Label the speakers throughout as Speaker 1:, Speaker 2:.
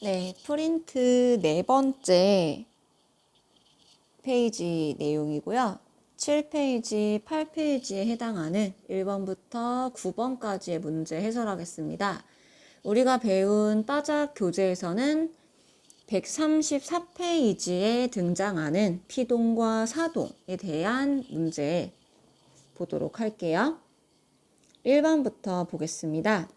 Speaker 1: 네, 프린트 네 번째 페이지 내용이고요. 7페이지, 8페이지에 해당하는 1번부터 9번까지의 문제 해설하겠습니다. 우리가 배운 빠작 교재에서는 134페이지에 등장하는 피동과 사동에 대한 문제 보도록 할게요. 1번부터 보겠습니다.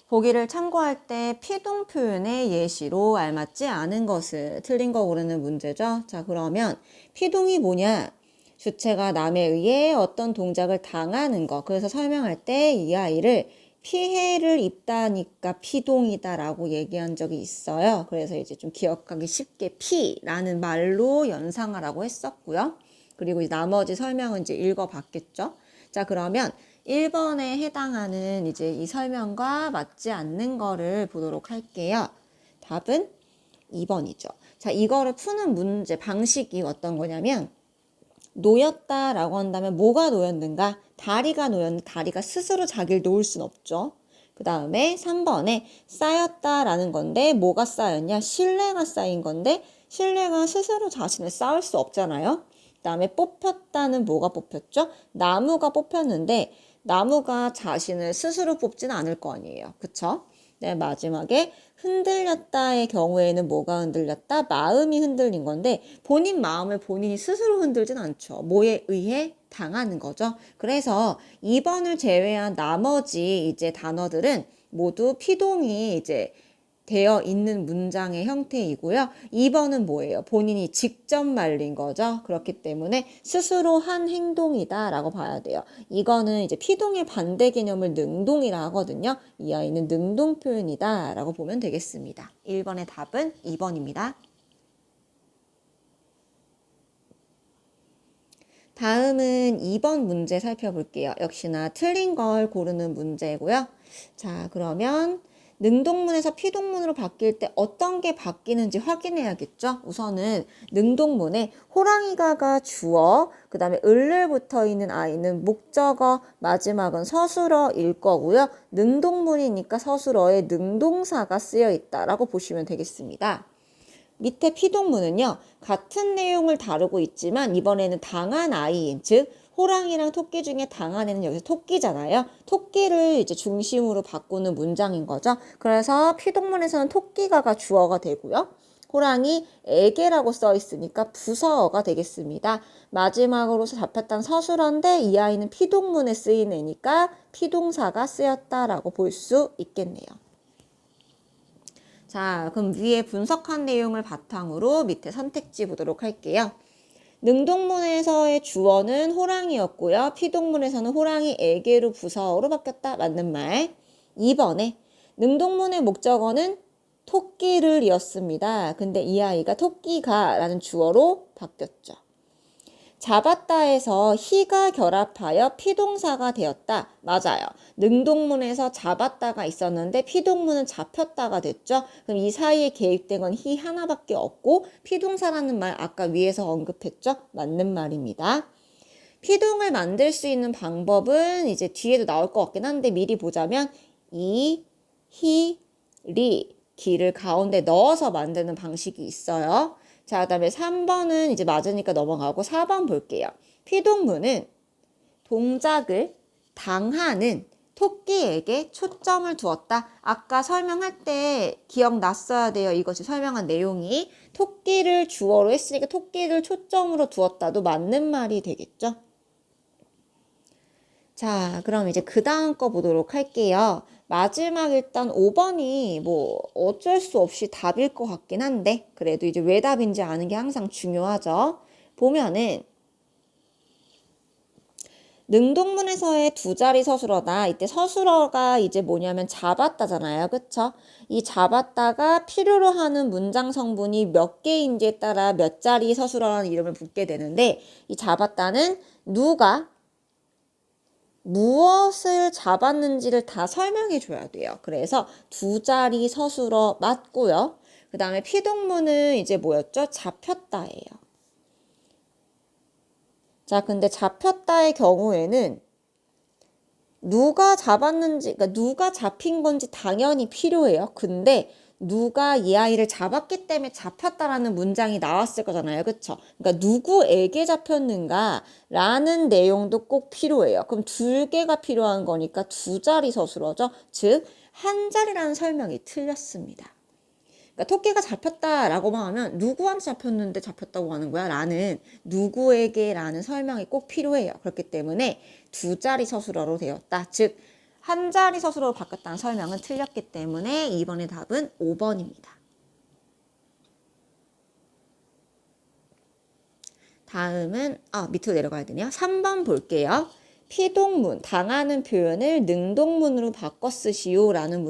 Speaker 1: 보기를 참고할 때 피동 표현의 예시로 알맞지 않은 것을 틀린 거 고르는 문제죠. 자, 그러면 피동이 뭐냐? 주체가 남에 의해 어떤 동작을 당하는 거. 그래서 설명할 때 이 아이를 피해를 입다니까 피동이다라고 얘기한 적이 있어요. 그래서 이제 좀 기억하기 쉽게 피라는 말로 연상하라고 했었고요. 그리고 나머지 설명은 이제 읽어봤겠죠. 자, 그러면 1번에 해당하는 이제 이 설명과 맞지 않는 거를 보도록 할게요. 답은 2번이죠. 자, 이거를 푸는 문제 방식이 어떤 거냐면 놓였다라고 한다면 뭐가 놓였는가? 다리가 놓였는데 다리가 스스로 자기를 놓을 순 없죠. 그 다음에 3번에 쌓였다라는 건데 뭐가 쌓였냐? 실내가 쌓인 건데 실내가 스스로 자신을 쌓을 수 없잖아요. 그 다음에 뽑혔다는 뭐가 뽑혔죠? 나무가 뽑혔는데 나무가 자신을 스스로 뽑지는 않을 거 아니에요. 그쵸? 네, 마지막에 흔들렸다의 경우에는 뭐가 흔들렸다? 마음이 흔들린 건데 본인 마음을 본인이 스스로 흔들진 않죠. 뭐에 의해 당하는 거죠. 그래서 2번을 제외한 나머지 이제 단어들은 모두 피동이 이제 되어 있는 문장의 형태이고요. 2번은 뭐예요? 본인이 직접 말린 거죠. 그렇기 때문에 스스로 한 행동이다 라고 봐야 돼요. 이거는 이제 피동의 반대 개념을 능동이라 하거든요. 이 아이는 능동 표현이다 라고 보면 되겠습니다. 1번의 답은 2번입니다. 다음은 2번 문제 살펴볼게요. 역시나 틀린 걸 고르는 문제고요. 자, 그러면 능동문에서 피동문으로 바뀔 때 어떤 게 바뀌는지 확인해야겠죠? 우선은 능동문에 호랑이가가 주어, 그 다음에 을을 붙어 있는 아이는 목적어, 마지막은 서술어일 거고요. 능동문이니까 서술어에 능동사가 쓰여 있다라고 보시면 되겠습니다. 밑에 피동문은요, 같은 내용을 다루고 있지만 이번에는 당한 아이인, 즉 호랑이랑 토끼 중에 당한 애는 여기서 토끼잖아요. 토끼를 이제 중심으로 바꾸는 문장인 거죠. 그래서 피동문에서는 토끼가가 주어가 되고요. 호랑이에게라고 써 있으니까 부서어가 되겠습니다. 마지막으로 잡혔던 서술어인데 이 아이는 피동문에 쓰인 애니까 피동사가 쓰였다라고 볼 수 있겠네요. 자, 그럼 위에 분석한 내용을 바탕으로 밑에 선택지 보도록 할게요. 능동문에서의 주어는 호랑이였고요. 피동문에서는 호랑이에게로 부사어로 바뀌었다. 맞는 말. 2번에 능동문의 목적어는 토끼를 이었습니다. 근데 이 아이가 토끼가 라는 주어로 바뀌었죠. 잡았다에서 히가 결합하여 피동사가 되었다. 맞아요. 능동문에서 잡았다가 있었는데 피동문은 잡혔다가 됐죠. 그럼 이 사이에 개입된 건 히 하나밖에 없고 피동사라는 말 아까 위에서 언급했죠. 맞는 말입니다. 피동을 만들 수 있는 방법은 이제 뒤에도 나올 것 같긴 한데 미리 보자면 이, 히, 리, 기를 가운데 넣어서 만드는 방식이 있어요. 자, 그다음에 3번은 이제 맞으니까 넘어가고 4번 볼게요. 피동문은 동작을 당하는 토끼에게 초점을 두었다. 아까 설명할 때 기억났어야 돼요. 이것이 설명한 내용이 토끼를 주어로 했으니까 토끼를 초점으로 두었다도 맞는 말이 되겠죠. 자, 그럼 이제 그 다음 거 보도록 할게요. 마지막 일단 5번이 뭐 어쩔 수 없이 답일 것 같긴 한데 그래도 이제 왜 답인지 아는 게 항상 중요하죠. 보면은 능동문에서의 두 자리 서술어다. 이때 서술어가 이제 뭐냐면 잡았다잖아요. 그쵸? 이 잡았다가 필요로 하는 문장 성분이 몇 개인지에 따라 몇 자리 서술어라는 이름을 붙게 되는데 이 잡았다는 누가 무엇을 잡았는지를 다 설명해 줘야 돼요. 그래서 두 자리 서술어 맞고요. 그 다음에 피동문은 이제 뭐였죠? 잡혔다예요. 자, 근데 잡혔다의 경우에는 누가 잡았는지, 그러니까 누가 잡힌 건지 당연히 필요해요. 근데 누가 이 아이를 잡았기 때문에 잡혔다라는 문장이 나왔을 거잖아요. 그쵸? 그러니까 누구에게 잡혔는가 라는 내용도 꼭 필요해요. 그럼 두 개가 필요한 거니까 두 자리 서술어죠. 즉, 한 자리라는 설명이 틀렸습니다. 그러니까 토끼가 잡혔다라고만 하면 누구한테 잡혔는데 잡혔다고 하는 거야? 라는 누구에게 라는 설명이 꼭 필요해요. 그렇기 때문에 두 자리 서술어로 되었다. 즉, 한 자리 서술어로 바꿨다는 설명은 틀렸기 때문에 2번의 답은 5번입니다. 다음은 밑으로 내려가야 되네요. 3번 볼게요. 피동문, 당하는 표현을 능동문으로 바꿔 쓰시오 라는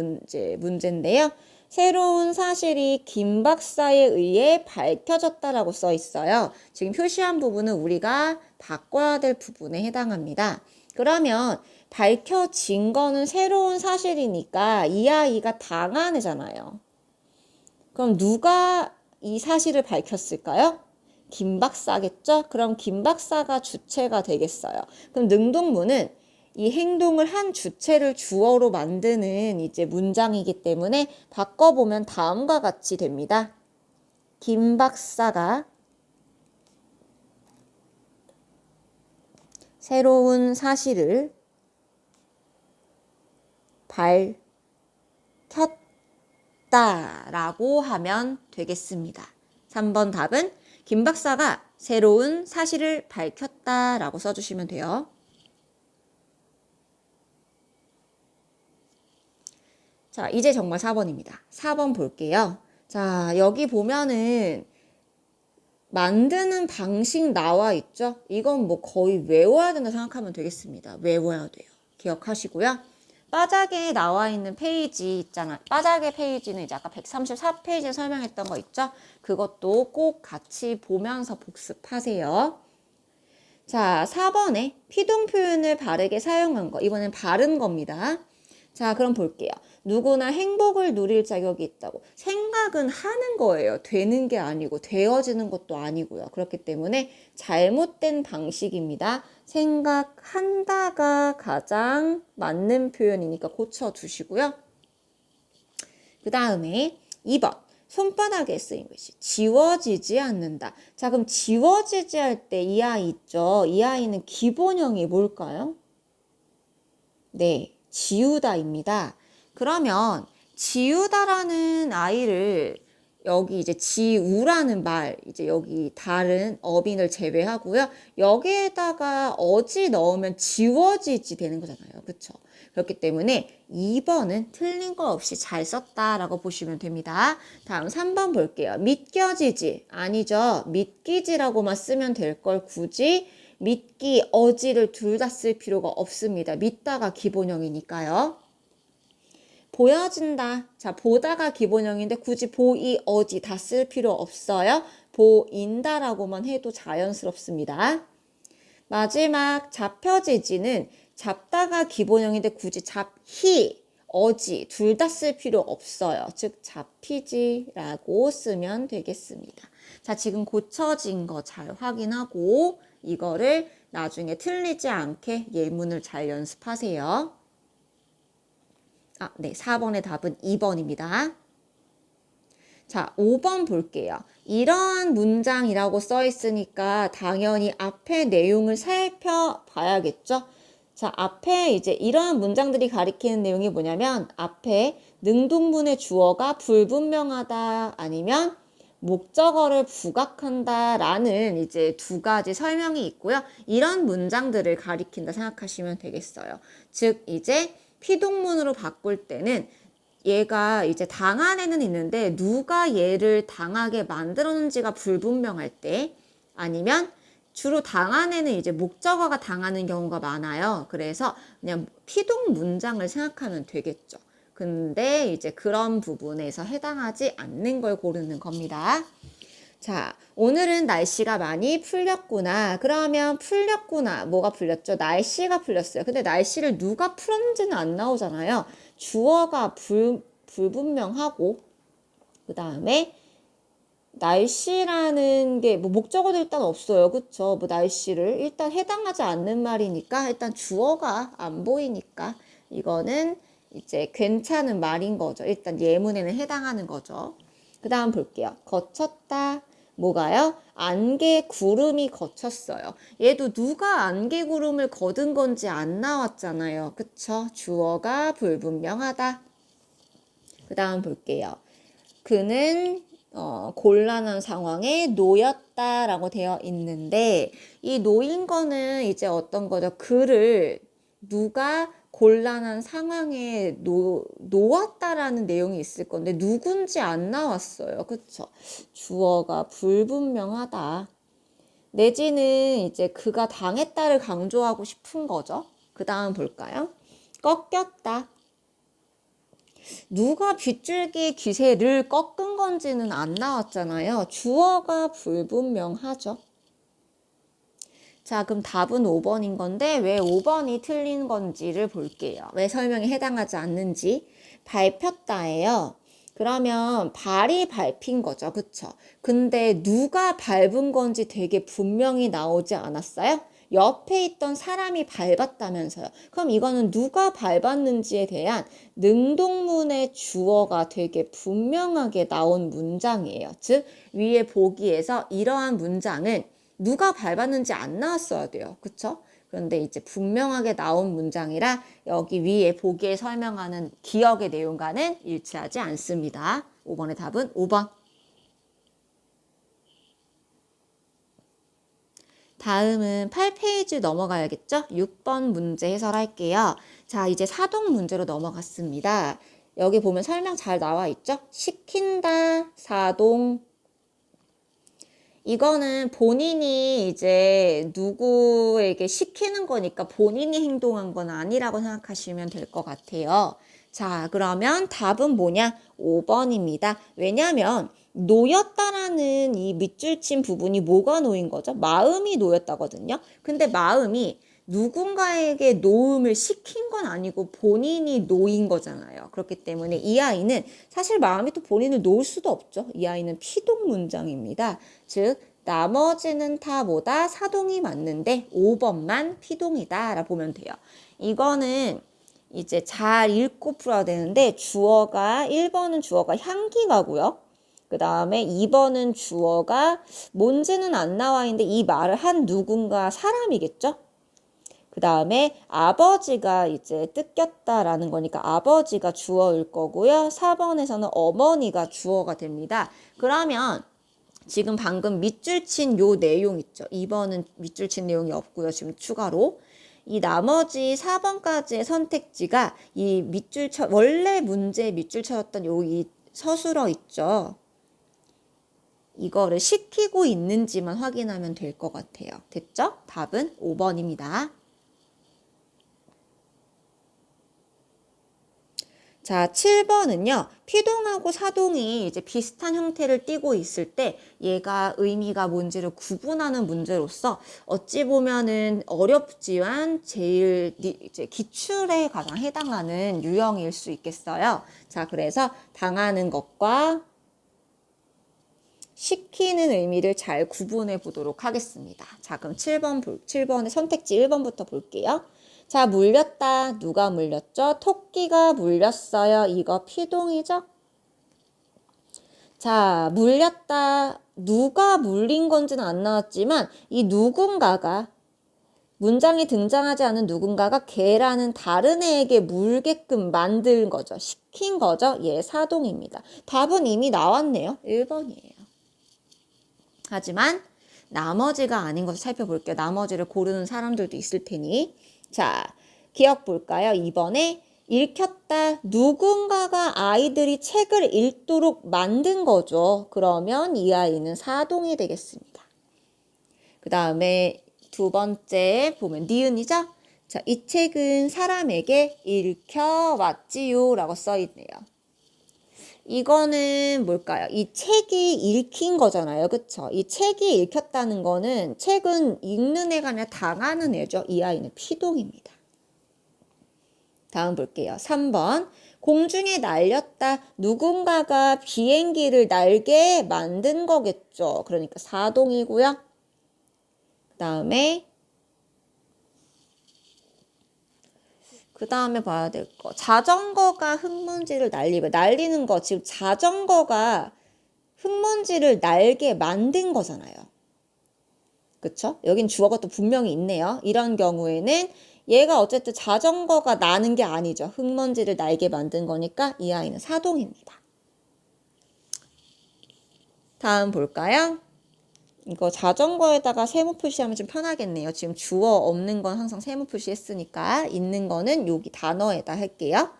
Speaker 1: 문제인데요. 새로운 사실이 김 박사에 의해 밝혀졌다라고 써 있어요. 지금 표시한 부분은 우리가 바꿔야 될 부분에 해당합니다. 그러면 밝혀진 거는 새로운 사실이니까 이 아이가 당한 애잖아요. 그럼 누가 이 사실을 밝혔을까요? 김 박사겠죠? 그럼 김 박사가 주체가 되겠어요. 그럼 능동문은 이 행동을 한 주체를 주어로 만드는 이제 문장이기 때문에 바꿔보면 다음과 같이 됩니다. 김 박사가 새로운 사실을 밝혔다라고 하면 되겠습니다. 3번 답은 김 박사가 새로운 사실을 밝혔다라고 써주시면 돼요. 자, 이제 정말 4번입니다. 4번 볼게요. 자, 여기 보면은 만드는 방식 나와 있죠? 이건 뭐 거의 외워야 된다 생각하면 되겠습니다. 외워야 돼요. 기억하시고요. 빠작에 나와 있는 페이지 있잖아. 빠작의 페이지는 이제 아까 134페이지에 설명했던 거 있죠? 그것도 꼭 같이 보면서 복습하세요. 자, 4번에 피동 표현을 바르게 사용한 거. 이번엔 바른 겁니다. 자, 그럼 볼게요. 누구나 행복을 누릴 자격이 있다고. 생각은 하는 거예요. 되는 게 아니고 되어지는 것도 아니고요. 그렇기 때문에 잘못된 방식입니다. 생각한다가 가장 맞는 표현이니까 고쳐두시고요. 그 다음에 2번. 손바닥에 쓰인 것이 지워지지 않는다. 자, 그럼 지워지지 할 때 이 아이 있죠? 이 아이는 기본형이 뭘까요? 네, 지우다입니다. 그러면 지우다라는 아이를 여기 이제 지우라는 말, 이제 여기 다른 어빈을 제외하고요. 여기에다가 어지 넣으면 지워지지 되는 거잖아요. 그쵸? 그렇기 때문에 2번은 틀린 거 없이 잘 썼다라고 보시면 됩니다. 다음 3번 볼게요. 믿겨지지. 아니죠. 믿기지라고만 쓰면 될 걸 굳이 믿기, 어지를 둘 다 쓸 필요가 없습니다. 믿다가 기본형이니까요. 보여진다. 자, 보다가 기본형인데 굳이 보이, 어지 다 쓸 필요 없어요. 보인다라고만 해도 자연스럽습니다. 마지막 잡혀지지는 잡다가 기본형인데 굳이 잡히, 어지 둘 다 쓸 필요 없어요. 즉 잡히지라고 쓰면 되겠습니다. 자, 지금 고쳐진 거 잘 확인하고 이거를 나중에 틀리지 않게 예문을 잘 연습하세요. 네, 4번의 답은 2번입니다. 자, 5번 볼게요. 이러한 문장이라고 써 있으니까 당연히 앞에 내용을 살펴봐야겠죠? 자, 앞에 이제 이러한 문장들이 가리키는 내용이 뭐냐면 앞에 능동문의 주어가 불분명하다 아니면 목적어를 부각한다 라는 이제 두 가지 설명이 있고요. 이런 문장들을 가리킨다 생각하시면 되겠어요. 즉 이제 피동문으로 바꿀 때는 얘가 이제 당한 애는 있는데 누가 얘를 당하게 만들었는지가 불분명할 때 아니면 주로 당한 애는 이제 목적어가 당하는 경우가 많아요. 그래서 그냥 피동 문장을 생각하면 되겠죠. 근데 이제 그런 부분에서 해당하지 않는 걸 고르는 겁니다. 자, 오늘은 날씨가 많이 풀렸구나. 그러면 풀렸구나. 뭐가 풀렸죠? 날씨가 풀렸어요. 근데 날씨를 누가 풀었는지는 안 나오잖아요. 주어가 불분명하고 그 다음에 날씨라는 게 뭐 목적어도 일단 없어요. 그쵸? 뭐 날씨를 일단 해당하지 않는 말이니까 일단 주어가 안 보이니까 이거는 이제 괜찮은 말인 거죠. 일단 예문에는 해당하는 거죠. 그 다음 볼게요. 거쳤다. 뭐가요? 안개 구름이 거쳤어요. 얘도 누가 안개 구름을 거둔 건지 안 나왔잖아요. 그쵸? 주어가 불분명하다. 그 다음 볼게요. 그는 곤란한 상황에 놓였다라고 되어 있는데 이 놓인 거는 이제 어떤 거죠? 그를 누가 곤란한 상황에 놓았다라는 내용이 있을 건데 누군지 안 나왔어요. 그쵸? 주어가 불분명하다. 내지는 이제 그가 당했다를 강조하고 싶은 거죠. 그 다음 볼까요? 꺾였다. 누가 빗줄기 기세를 꺾은 건지는 안 나왔잖아요. 주어가 불분명하죠. 자, 그럼 답은 5번인 건데 왜 5번이 틀린 건지를 볼게요. 왜 설명에 해당하지 않는지. 밟혔다예요. 그러면 발이 밟힌 거죠. 그쵸? 근데 누가 밟은 건지 되게 분명히 나오지 않았어요? 옆에 있던 사람이 밟았다면서요. 그럼 이거는 누가 밟았는지에 대한 능동문의 주어가 되게 분명하게 나온 문장이에요. 즉, 위에 보기에서 이러한 문장은 누가 밟았는지 안 나왔어야 돼요. 그쵸? 그런데 이제 분명하게 나온 문장이라 여기 위에 보기에 설명하는 기억의 내용과는 일치하지 않습니다. 5번의 답은 5번. 다음은 8페이지 넘어가야겠죠? 6번 문제 해설할게요. 자, 이제 사동 문제로 넘어갔습니다. 여기 보면 설명 잘 나와 있죠? 시킨다, 사동. 이거는 본인이 이제 누구에게 시키는 거니까 본인이 행동한 건 아니라고 생각하시면 될 것 같아요. 자, 그러면 답은 뭐냐? 5번입니다. 왜냐면 놓였다라는 이 밑줄 친 부분이 뭐가 놓인 거죠? 마음이 놓였다거든요. 근데 마음이 누군가에게 놓음을 시킨 건 아니고 본인이 놓인 거잖아요. 그렇기 때문에 이 아이는 사실 마음이 또 본인을 놓을 수도 없죠. 이 아이는 피동 문장입니다. 즉 나머지는 다 뭐다? 사동이 맞는데 5번만 피동이다 라 보면 돼요. 이거는 이제 잘 읽고 풀어야 되는데 주어가 1번은 주어가 향기가고요. 그 다음에 2번은 주어가 뭔지는 안 나와 있는데 이 말을 한 누군가 사람이겠죠? 그 다음에 아버지가 이제 뜯겼다라는 거니까 아버지가 주어일 거고요. 4번에서는 어머니가 주어가 됩니다. 그러면 지금 방금 밑줄 친 요 내용 있죠. 2번은 밑줄 친 내용이 없고요. 지금 추가로. 이 나머지 4번까지의 선택지가 이 밑줄 원래 문제 밑줄 쳐였던 요 이 서술어 있죠. 이거를 시키고 있는지만 확인하면 될 것 같아요. 됐죠? 답은 5번입니다. 자, 7번은요. 피동하고 사동이 이제 비슷한 형태를 띠고 있을 때 얘가 의미가 뭔지를 구분하는 문제로서 어찌 보면은 어렵지만 제일 이제 기출에 가장 해당하는 유형일 수 있겠어요. 자, 그래서 당하는 것과 시키는 의미를 잘 구분해 보도록 하겠습니다. 자, 그럼 7번의 선택지 1번부터 볼게요. 자, 물렸다. 누가 물렸죠? 토끼가 물렸어요. 이거 피동이죠? 자, 물렸다. 누가 물린 건지는 안 나왔지만 이 누군가가 문장에 등장하지 않은 누군가가 걔라는 다른 애에게 물게끔 만든 거죠. 시킨 거죠. 예, 사동입니다. 답은 이미 나왔네요. 1번이에요. 하지만 나머지가 아닌 것을 살펴볼게요. 나머지를 고르는 사람들도 있을 테니. 자, 기억 볼까요? 2번에 읽혔다. 누군가가 아이들이 책을 읽도록 만든 거죠. 그러면 이 아이는 사동이 되겠습니다. 그 다음에 두 번째 보면 니은이죠? 자, 이 책은 사람에게 읽혀왔지요 라고 써있네요. 이거는 뭘까요? 이 책이 읽힌 거잖아요. 그쵸? 이 책이 읽혔다는 거는 책은 읽는 애가 아니라 당하는 애죠. 이 아이는 피동입니다. 다음 볼게요. 3번. 공중에 날렸다. 누군가가 비행기를 날게 만든 거겠죠. 그러니까 사동이고요. 그 다음에 그 다음에 봐야 될 거. 자전거가 흙먼지를 날리는 거. 지금 자전거가 흙먼지를 날게 만든 거잖아요. 그쵸? 여긴 주어가 또 분명히 있네요. 이런 경우에는 얘가 어쨌든 자전거가 나는 게 아니죠. 흙먼지를 날게 만든 거니까 이 아이는 사동입니다. 다음 볼까요? 이거 자전거에다가 세모 표시하면 좀 편하겠네요. 지금 주어 없는 건 항상 세모 표시했으니까 있는 거는 여기 단어에다 할게요.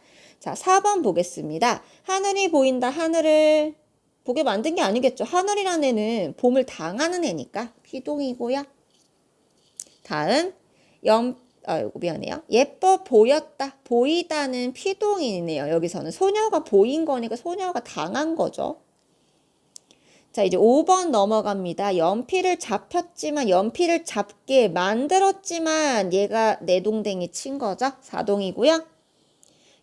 Speaker 1: 자, 4번 보겠습니다. 하늘이 보인다. 하늘을 보게 만든 게 아니겠죠. 하늘이라는 애는 봄을 당하는 애니까 피동이고요. 다음 미안해요. 예뻐 보였다. 보이다는 피동이네요. 여기서는 소녀가 보인 거니까 소녀가 당한 거죠. 자, 이제 5번 넘어갑니다. 연필을 잡게 만들었지만 얘가 내동댕이 친 거죠. 사동이고요.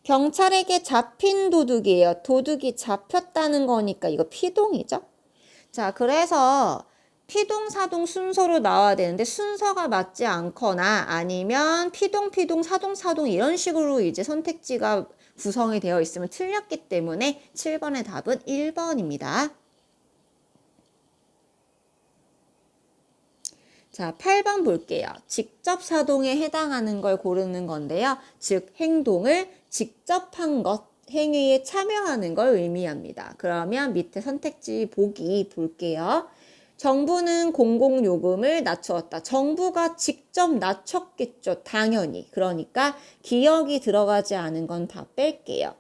Speaker 1: 경찰에게 잡힌 도둑이에요. 도둑이 잡혔다는 거니까 이거 피동이죠. 자, 그래서 피동, 사동 순서로 나와야 되는데 순서가 맞지 않거나 아니면 피동, 사동, 이런 식으로 이제 선택지가 구성이 되어 있으면 틀렸기 때문에 7번의 답은 1번입니다. 자, 8번 볼게요. 직접 사동에 해당하는 걸 고르는 건데요. 즉, 행동을 직접 한 것, 행위에 참여하는 걸 의미합니다. 그러면 밑에 선택지 보기 볼게요. 정부는 공공요금을 낮추었다. 정부가 직접 낮췄겠죠. 당연히. 그러니까 기억이 들어가지 않은 건 다 뺄게요.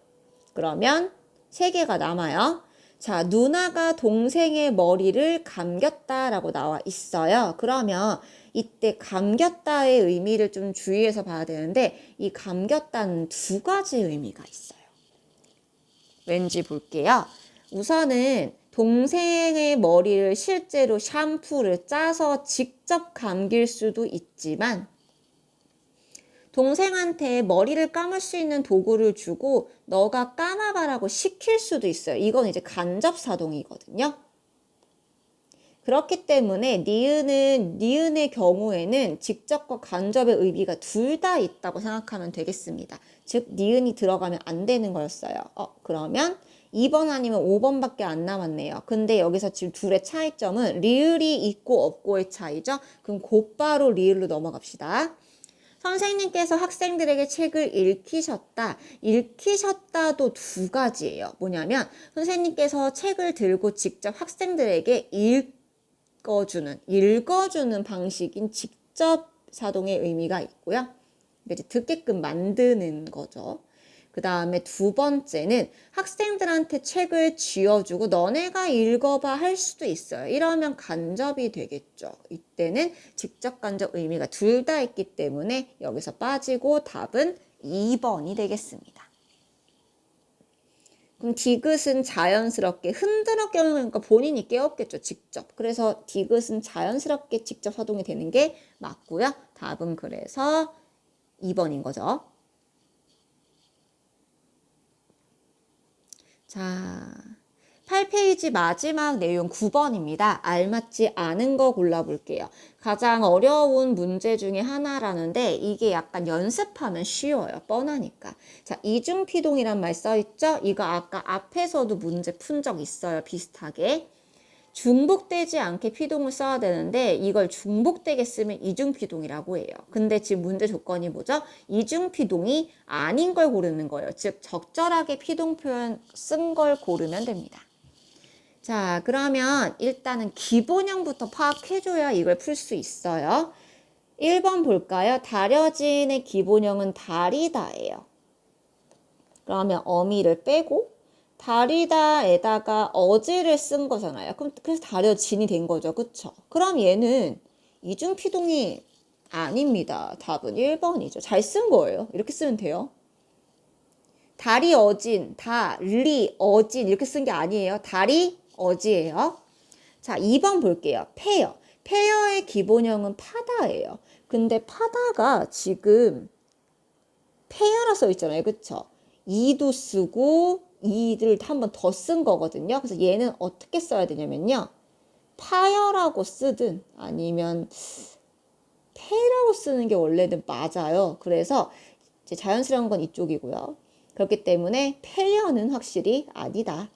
Speaker 1: 그러면 3개가 남아요. 자, 누나가 동생의 머리를 감겼다라고 나와 있어요. 그러면 이때 감겼다의 의미를 좀 주의해서 봐야 되는데 이 감겼다는 2가지 의미가 있어요. 왠지 볼게요. 우선은 동생의 머리를 실제로 샴푸를 짜서 직접 감길 수도 있지만 동생한테 머리를 감을 수 있는 도구를 주고 너가 감아봐라고 시킬 수도 있어요. 이건 이제 간접사동이거든요. 그렇기 때문에 니은의 경우에는 직접과 간접의 의미가 둘 다 있다고 생각하면 되겠습니다. 즉 니은이 들어가면 안 되는 거였어요. 그러면 2번 아니면 5번밖에 안 남았네요. 근데 여기서 지금 둘의 차이점은 리을이 있고 없고의 차이죠. 그럼 곧바로 리을로 넘어갑시다. 선생님께서 학생들에게 책을 읽히셨다. 읽히셨다도 2가지예요. 뭐냐면 선생님께서 책을 들고 직접 학생들에게 읽어주는 방식인 직접 사동의 의미가 있고요. 이제 듣게끔 만드는 거죠. 그 다음에 2번째는 학생들한테 책을 쥐어주고 너네가 읽어봐 할 수도 있어요. 이러면 간접이 되겠죠. 이때는 직접 간접 의미가 둘 다 있기 때문에 여기서 빠지고 답은 2번이 되겠습니다. 그럼 디귿은 자연스럽게 흔들어 깨우니까 본인이 깨웠겠죠. 직접. 그래서 디귿은 자연스럽게 직접 사동이 되는 게 맞고요. 답은 그래서 2번인 거죠. 자, 8페이지 마지막 내용 9번입니다. 알맞지 않은 거 골라볼게요. 가장 어려운 문제 중에 하나라는데 이게 약간 연습하면 쉬워요. 뻔하니까. 자, 이중피동이란 말 써있죠? 이거 아까 앞에서도 문제 푼 적 있어요. 비슷하게. 중복되지 않게 피동을 써야 되는데 이걸 중복되게 쓰면 이중피동이라고 해요. 근데 지금 문제 조건이 뭐죠? 이중피동이 아닌 걸 고르는 거예요. 즉 적절하게 피동 표현 쓴 걸 고르면 됩니다. 자, 그러면 일단은 기본형부터 파악해줘야 이걸 풀 수 있어요. 1번 볼까요? 다려진의 기본형은 다리다예요. 그러면 어미를 빼고 다리다에다가 어지를 쓴 거잖아요. 그래서 다려진이 된 거죠. 그쵸? 그럼 얘는 이중피동이 아닙니다. 답은 1번이죠. 잘 쓴 거예요. 이렇게 쓰면 돼요. 다리 어진, 다리 어진 이렇게 쓴 게 아니에요. 다리 어지예요. 자, 2번 볼게요. 페어. 페어의 기본형은 파다예요. 근데 파다가 지금 페어라 써 있잖아요. 그쵸? 이도 쓰고 이를 한 번 더 쓴 거거든요. 그래서 얘는 어떻게 써야 되냐면요. 파여라고 쓰든 아니면 페라고 쓰는 게 원래는 맞아요. 그래서 이제 자연스러운 건 이쪽이고요. 그렇기 때문에 페어는 확실히 아니다.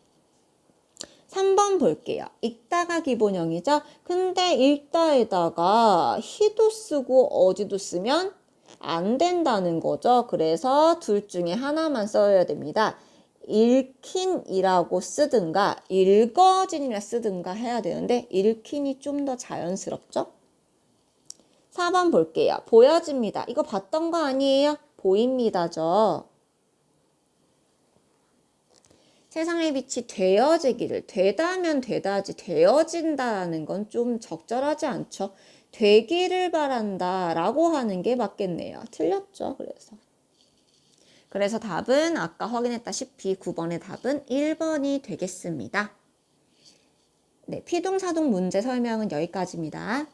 Speaker 1: 3번 볼게요. 읽다가 기본형이죠. 근데 읽다에다가 히도 쓰고 어지도 쓰면 안 된다는 거죠. 그래서 둘 중에 하나만 써야 됩니다. 읽힌이라고 쓰든가 읽어진이라 쓰든가 해야 되는데 읽힌이 좀 더 자연스럽죠? 4번 볼게요. 보여집니다. 이거 봤던 거 아니에요? 보입니다죠. 세상의 빛이 되어지기를, 되다면 되다지 되어진다는 건 좀 적절하지 않죠. 되기를 바란다 라고 하는 게 맞겠네요. 틀렸죠. 그래서 답은 아까 확인했다시피 9번의 답은 1번이 되겠습니다. 네, 피동사동 문제 설명은 여기까지입니다.